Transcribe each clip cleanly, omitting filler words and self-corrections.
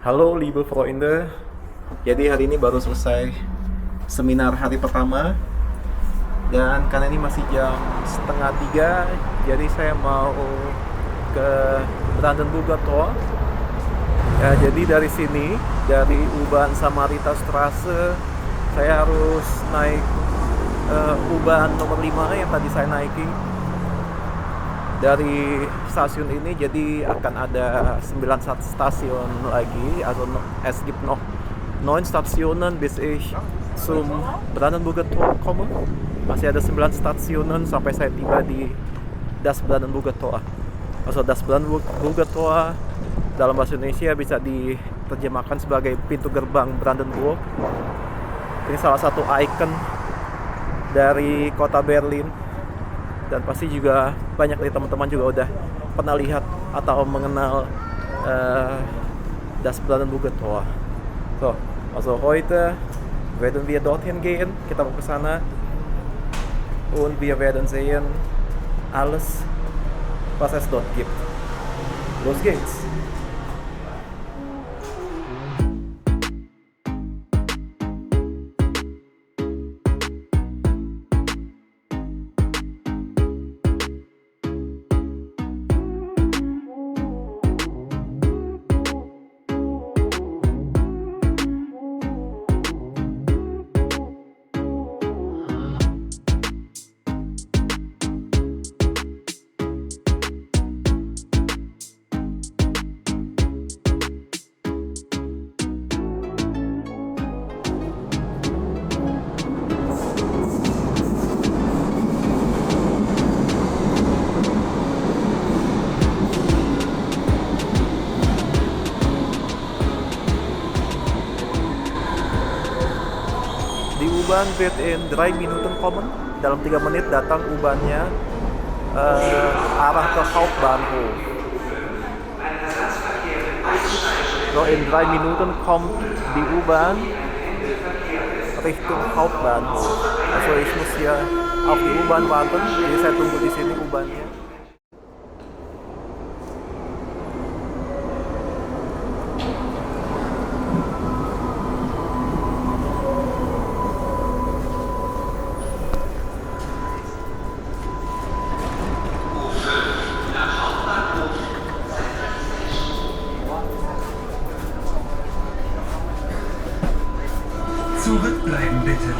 Halo liebe Freunde, jadi hari ini baru selesai seminar hari pertama. Dan karena ini masih jam setengah 3, jadi saya mau ke Brandenburger Tor. Ya, jadi dari sini, dari U-Bahn Samariterstraße, saya harus naik U-Bahn nomor 5 yang tadi saya naiki. Dari stasiun ini jadi akan ada 9 Stasiun lagi, also es gibt noch 9 Stationen bis ich zum Brandenburger Tor komme. Masih ada 9 Stationen sampai saya tiba di das Brandenburger Tor. Also das Brandenburger Tor dalam bahasa Indonesia bisa diterjemahkan sebagai pintu gerbang Brandenburg. Ini salah satu ikon dari kota Berlin. Dan pasti juga banyak dari teman-teman juga udah pernah lihat atau mengenal das Brandenburger Tor. So, also heute werden wir dorthin gehen. Kita mau ke sana und wir werden sehen alles, was es dort gibt. Los geht's! Die U-Bahn wird in 3 Minuten kommen. Dalam 3 menit datang U-Bahnnya arah ke Hauptbahnhof. So in 3 Minuten kommt die U-Bahn Richtung Hauptbahnhof. Also ich muss hier auf die U-Bahn warten. Jadi saya tunggu di sini U-Bahnnya. Zurückbleiben bitte.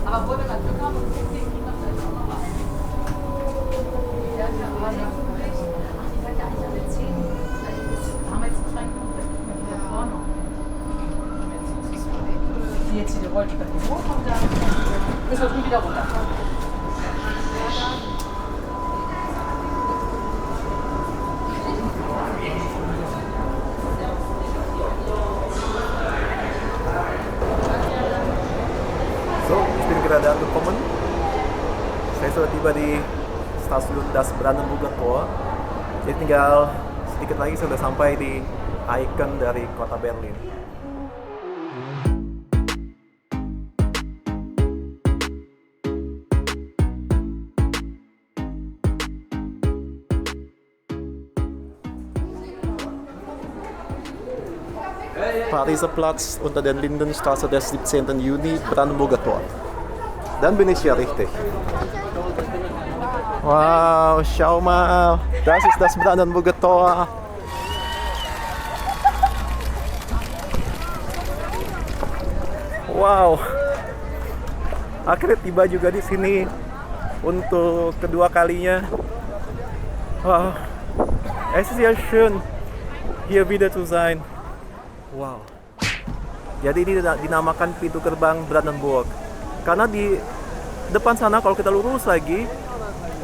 Aber wo wir gerade Glück haben, kriegt die Kinder vielleicht auch noch was. Ja, aber nicht so recht. Ach, die seid ja eigentlich alle 10. Haben wir jetzt einen kleinen Kuchen, vielleicht gucken wir wieder vorne. Die jetzt hier die Rollsperre hoch und dann müssen wir wieder runter. So, ich bin gerade angekommen. Saya sudah tiba di stasiun das Brandenburger Tor. Jadi tinggal sedikit lagi sudah sampai di ikon dari kota Berlin. Pariser Platz unter der Lindenstraße des 17. Juni, Brandenburger Tor. Dann bin ich ja richtig. Wow, schau mal, das ist das Brandenburger Tor. Wow, akhirnya tiba juga di sini untuk kedua kalinya. Wow, es ist ja schön, hier wieder zu sein. Wow. Jadi ini dinamakan pintu gerbang Brandenburg. Karena di depan sana kalau kita lurus lagi,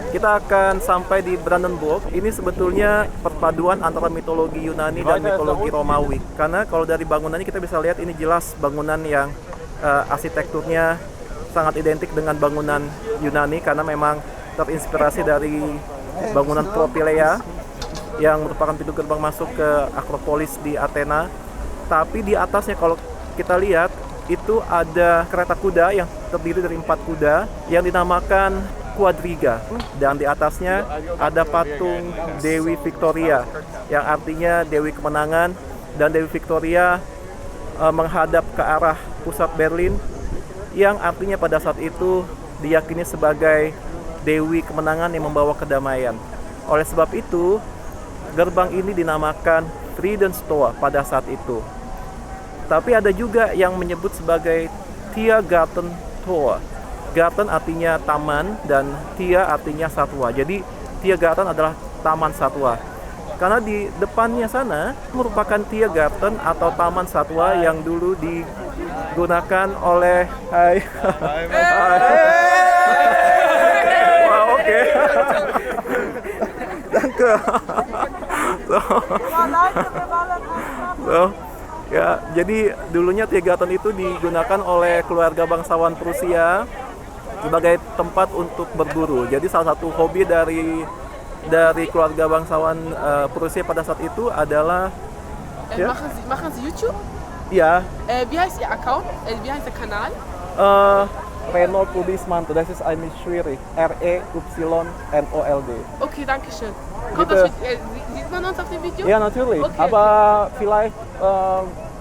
kita akan sampai di Brandenburg. Ini sebetulnya perpaduan antara mitologi Yunani dan mitologi Romawi. Karena kalau dari bangunannya kita bisa lihat ini jelas bangunan yang arsitekturnya sangat identik dengan bangunan Yunani karena memang terinspirasi dari bangunan Propylaea yang merupakan pintu gerbang masuk ke Akropolis di Athena. Tapi di atasnya kalau kita lihat itu ada kereta kuda yang terdiri dari 4 kuda yang dinamakan Quadriga, dan di atasnya ada patung Dewi Victoria yang artinya Dewi Kemenangan, dan Dewi Victoria menghadap ke arah pusat Berlin yang artinya pada saat itu diyakini sebagai Dewi Kemenangan yang membawa kedamaian. Oleh sebab itu gerbang ini dinamakan Friedenstoa pada saat itu. Tapi ada juga yang menyebut sebagai Tiergarten Tor. Garten artinya taman dan Tia artinya satwa. Jadi Tiergarten adalah taman satwa. Karena di depannya sana merupakan Tiergarten atau taman satwa yang dulu digunakan oleh Hai. Wah, oke. Danke. So, ya, jadi dulunya Tiergarten itu digunakan oleh keluarga bangsawan Prusia sebagai tempat untuk berburu. Jadi salah satu hobi dari keluarga bangsawan Prusia pada saat itu adalah ja? Machen Sie YouTube? Ja. Wie heißt Ihr Account? Wie heißt der Kanal? Reynold Rudismanto, das ist ein schwierig. Reynold. Okay, danke schön. Kommt Bitte. Sieht man uns auf dem Video? Ja, natürlich. Okay, Aber vielleicht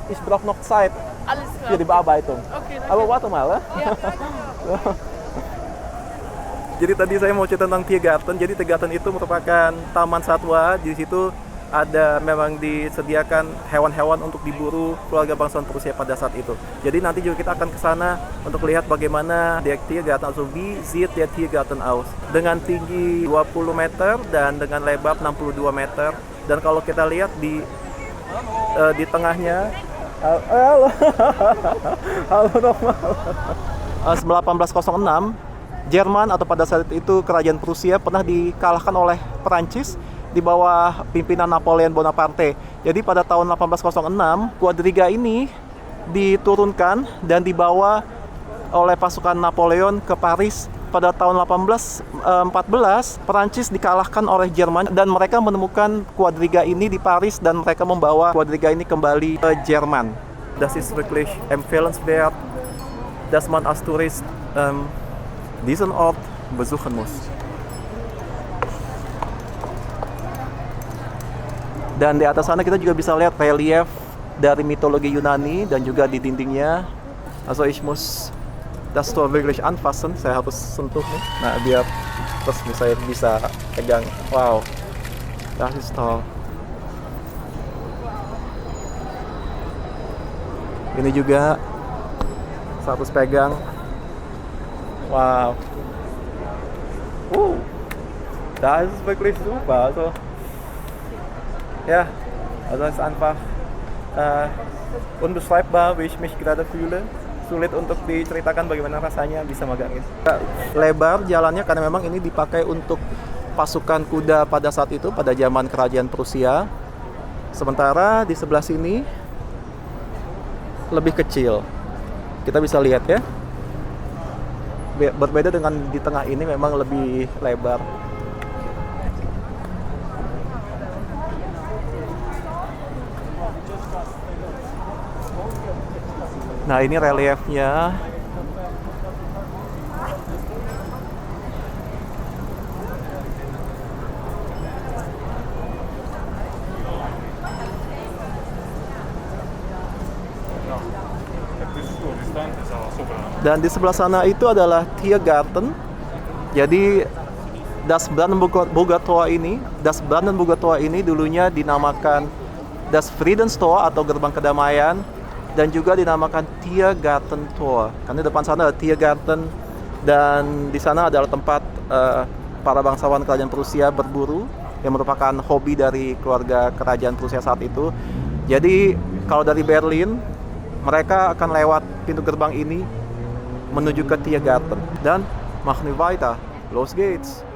ich brauche noch Zeit Alles klar. für die Bearbeitung. Okay, danke. Aber warte mal, ya. Ja. Jadi tadi saya mau cerita tentang Tiergarten. Jadi Tiergarten itu merupakan taman satwa. Di situ ada memang disediakan hewan-hewan untuk diburu keluarga bangsawan Prusia pada saat itu. Jadi nanti juga kita akan ke sana untuk lihat bagaimana der Tiergarten, also wie sieht der Tiergarten aus. Dengan tinggi 20 meter dan dengan lebar 62 meter. Dan kalau kita lihat di tengahnya, halo, halo normal. 1806 Jerman atau pada saat itu kerajaan Prusia pernah dikalahkan oleh Perancis di bawah pimpinan Napoleon Bonaparte. Jadi pada tahun 1806 Quadriga ini diturunkan dan dibawa oleh pasukan Napoleon ke Paris. Pada tahun 1814 Perancis dikalahkan oleh Jerman dan mereka menemukan Quadriga ini di Paris dan mereka membawa Quadriga ini kembali ke Jerman. Das ist wirklich empfehlenswert, dass man als Tourist diesen Ort besuchen muss. Dan di atas sana kita juga bisa lihat relief dari mitologi Yunani dan juga di dindingnya. Also ich muss das Tor wirklich anfassen, saya harus sentuh nih. Nah, biar terus saya bisa pegang. Wow, das ist toll. Ini juga saya harus pegang. Wow. Das ist wirklich super. Also, ja, also es ist einfach unbeschreibbar, wie ich mich gerade fühle. Sulit untuk diceritakan bagaimana rasanya bisa megangin. Lebar jalannya karena memang ini dipakai untuk pasukan kuda pada saat itu, pada zaman kerajaan Prusia. Sementara di sebelah sini lebih kecil. Kita bisa lihat ya. Berbeda dengan di tengah ini memang lebih lebar. Nah, ini reliefnya. Dan di sebelah sana itu adalah Tiergarten. Jadi Das Brandenburger Tor ini dulunya dinamakan Das Friedenstor atau gerbang kedamaian dan juga dinamakan Tiergarten Tor. Karena di depan sana ada Tiergarten dan di sana adalah tempat para bangsawan kerajaan Prusia berburu yang merupakan hobi dari keluarga kerajaan Prusia saat itu. Jadi kalau dari Berlin mereka akan lewat pintu gerbang ini menuju ke Tiergarten dan machen wir weiter. Los geht's.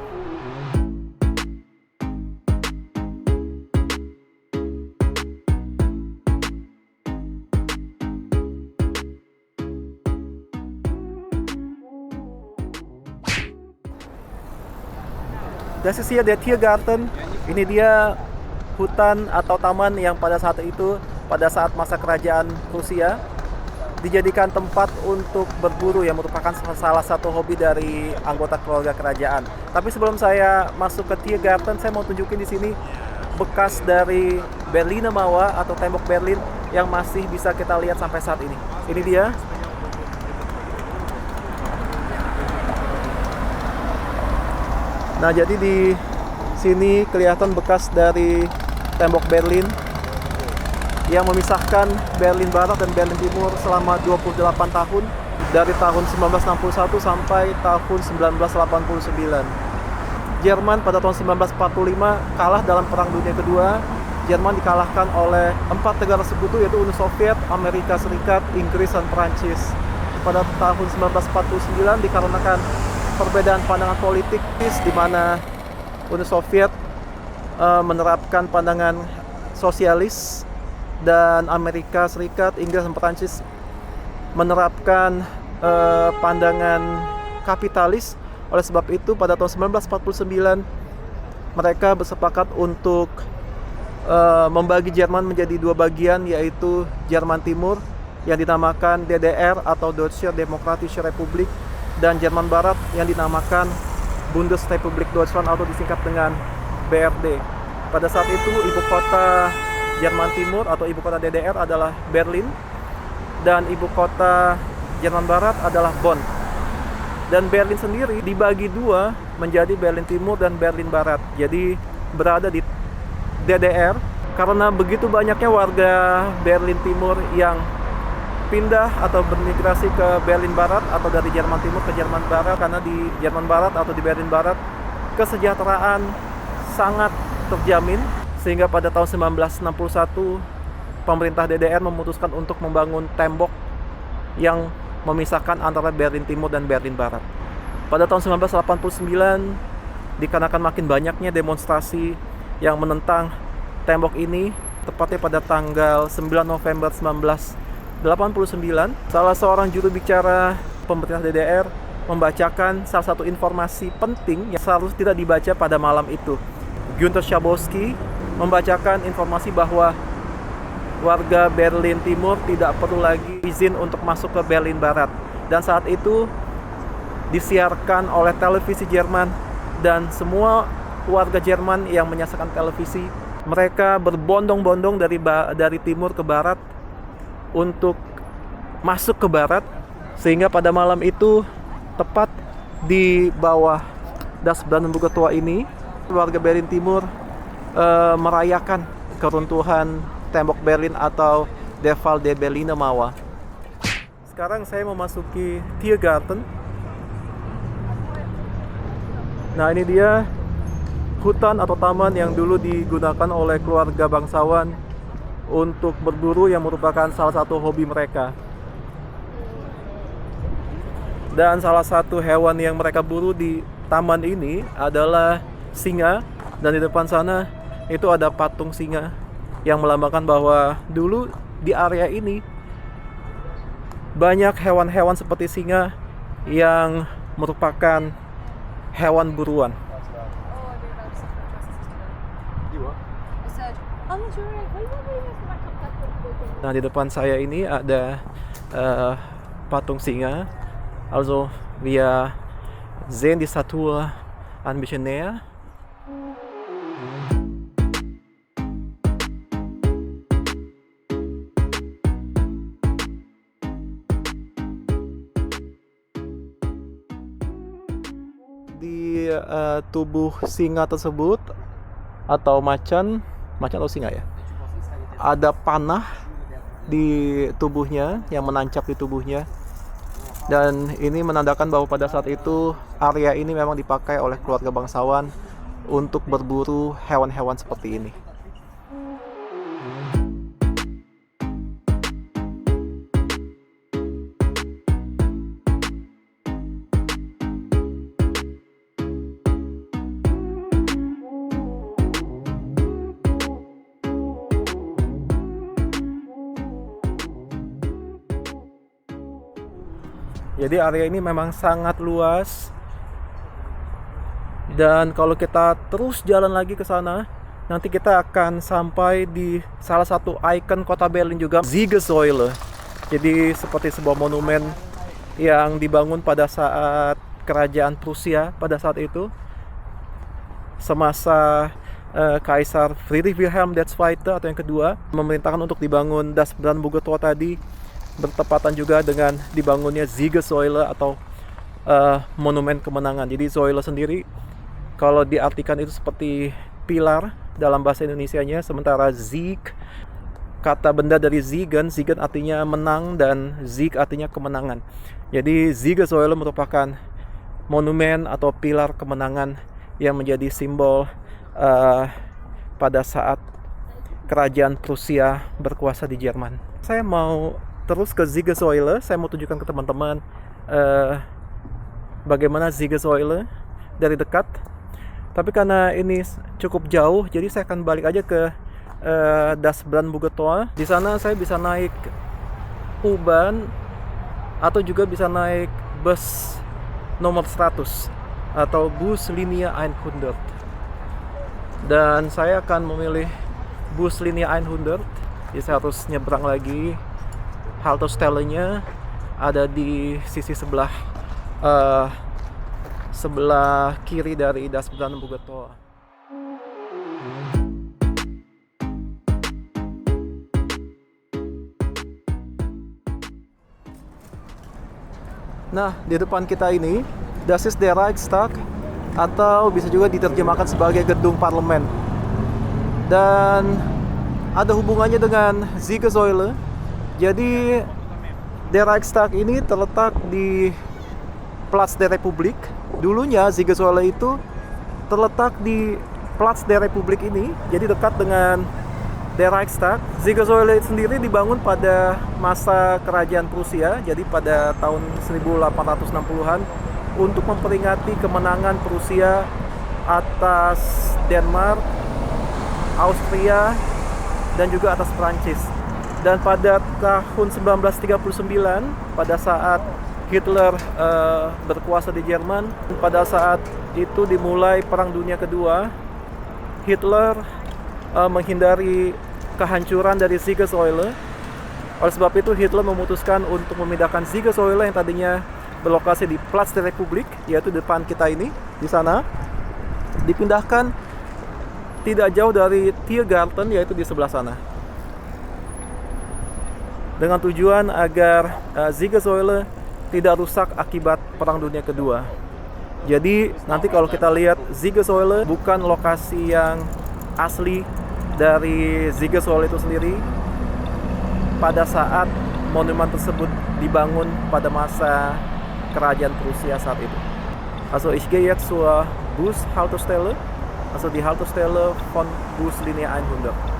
Das ist hier der Tiergarten. Ini dia hutan atau taman yang pada saat itu, pada saat masa kerajaan Rusia, dijadikan tempat untuk berburu yang merupakan salah satu hobi dari anggota keluarga kerajaan. Tapi sebelum saya masuk ke Tiergarten, saya mau tunjukin di sini bekas dari Berliner Mauer atau tembok Berlin yang masih bisa kita lihat sampai saat ini. Ini dia. Nah, jadi di sini kelihatan bekas dari tembok Berlin yang memisahkan Berlin Barat dan Berlin Timur selama 28 tahun dari tahun 1961 sampai tahun 1989. Jerman pada tahun 1945 kalah dalam Perang Dunia Kedua. Jerman dikalahkan oleh 4 negara sekutu yaitu Uni Soviet, Amerika Serikat, Inggris, dan Prancis. Pada tahun 1949 dikarenakan perbedaan pandangan politik di mana Uni Soviet menerapkan pandangan sosialis dan Amerika Serikat, Inggris, dan Prancis menerapkan pandangan kapitalis. Oleh sebab itu pada tahun 1949 mereka bersepakat untuk membagi Jerman menjadi 2 bagian, yaitu Jerman Timur yang dinamakan DDR atau Deutsche Demokratische Republik dan Jerman Barat yang dinamakan Bundesrepublik Deutschland atau disingkat dengan BRD. Pada saat itu ibu kota Jerman Timur atau ibu kota DDR adalah Berlin dan ibu kota Jerman Barat adalah Bonn. Dan Berlin sendiri dibagi 2 menjadi Berlin Timur dan Berlin Barat. Jadi berada di DDR karena begitu banyaknya warga Berlin Timur yang pindah atau bermigrasi ke Berlin Barat atau dari Jerman Timur ke Jerman Barat, karena di Jerman Barat atau di Berlin Barat kesejahteraan sangat terjamin, sehingga pada tahun 1961 pemerintah DDR memutuskan untuk membangun tembok yang memisahkan antara Berlin Timur dan Berlin Barat. Pada tahun 1989 dikarenakan makin banyaknya demonstrasi yang menentang tembok ini, tepatnya pada tanggal 9 November 1989, salah seorang juru bicara pemerintah DDR membacakan salah satu informasi penting yang seharusnya tidak dibaca pada malam itu. Günter Schabowski membacakan informasi bahwa warga Berlin Timur tidak perlu lagi izin untuk masuk ke Berlin Barat. Dan saat itu disiarkan oleh televisi Jerman, dan semua warga Jerman yang menyaksikan televisi, mereka berbondong-bondong dari timur ke barat untuk masuk ke barat, sehingga pada malam itu tepat di bawah Das Brandenburger Tor ini warga Berlin Timur merayakan keruntuhan tembok Berlin atau Der Fall der Berliner Mauer. Sekarang saya memasuki Tiergarten. Nah, ini dia hutan atau taman yang dulu digunakan oleh keluarga bangsawan untuk berburu yang merupakan salah satu hobi mereka. Dan salah satu hewan yang mereka buru di taman ini adalah singa, dan di depan sana itu ada patung singa yang melambangkan bahwa dulu di area ini banyak hewan-hewan seperti singa yang merupakan hewan buruan. Nah, di depan saya ini ada patung singa. Also, wir sehen die Statue ein bisschen näher. Di tubuh singa tersebut atau macan atau singa ya, ada panah di tubuhnya yang menancap di tubuhnya, dan ini menandakan bahwa pada saat itu area ini memang dipakai oleh keluarga bangsawan untuk berburu hewan-hewan seperti ini. Jadi area ini memang sangat luas, dan kalau kita terus jalan lagi ke sana, nanti kita akan sampai di salah satu ikon kota Berlin juga, Siegessäule. Jadi seperti sebuah monumen yang dibangun pada saat kerajaan Prusia pada saat itu, semasa Kaisar Friedrich Wilhelm II atau yang kedua memerintahkan untuk dibangun Das Brandenburger Tor tadi, bertepatan juga dengan dibangunnya Siegessäule atau monumen kemenangan. Jadi Säule sendiri kalau diartikan itu seperti pilar dalam bahasa Indonesianya, sementara Sieg, kata benda dari Siegen artinya menang dan Sieg artinya kemenangan. Jadi Siegessäule merupakan monumen atau pilar kemenangan yang menjadi simbol pada saat kerajaan Prusia berkuasa di Jerman. Saya mau terus ke Siegessäule. Saya mau tunjukkan ke teman-teman bagaimana Siegessäule dari dekat. Tapi karena ini cukup jauh, jadi saya akan balik aja ke Das Brandenburger Tor. Di sana saya bisa naik U-Bahn atau juga bisa naik bus nomor 100 atau bus Linie 100. Dan saya akan memilih bus Linie 100. Jadi saya harus nyebrang lagi. Haltestelle-nya ada di sisi sebelah kiri dari Das Brandenburger Tor. Nah, di depan kita ini, das ist der Reichstag, atau bisa juga diterjemahkan sebagai gedung parlemen. Dan ada hubungannya dengan Siegessäule. Jadi der Reichstag ini terletak di Platz der Republik. Dulunya Siegessäule itu terletak di Platz der Republik ini, jadi dekat dengan der Reichstag. Siegessäule sendiri dibangun pada masa kerajaan Prusia, jadi pada tahun 1860-an untuk memperingati kemenangan Prusia atas Denmark, Austria, dan juga atas Prancis. Dan pada tahun 1939, pada saat Hitler berkuasa di Jerman, pada saat itu dimulai Perang Dunia Kedua, Hitler menghindari kehancuran dari Siegessäule. Oleh sebab itu Hitler memutuskan untuk memindahkan Siegessäule yang tadinya berlokasi di Platz der Republik, yaitu depan kita ini, di sana, dipindahkan tidak jauh dari Tiergarten, yaitu di sebelah sana, dengan tujuan agar Siegessäule tidak rusak akibat Perang Dunia Kedua. Jadi nanti kalau kita lihat Siegessäule bukan lokasi yang asli dari Siegessäule itu sendiri pada saat monumen tersebut dibangun pada masa kerajaan Prusia saat itu. Also ich gehe jetzt zur Bushaltestelle, also die Haltestelle von Buslinie 100.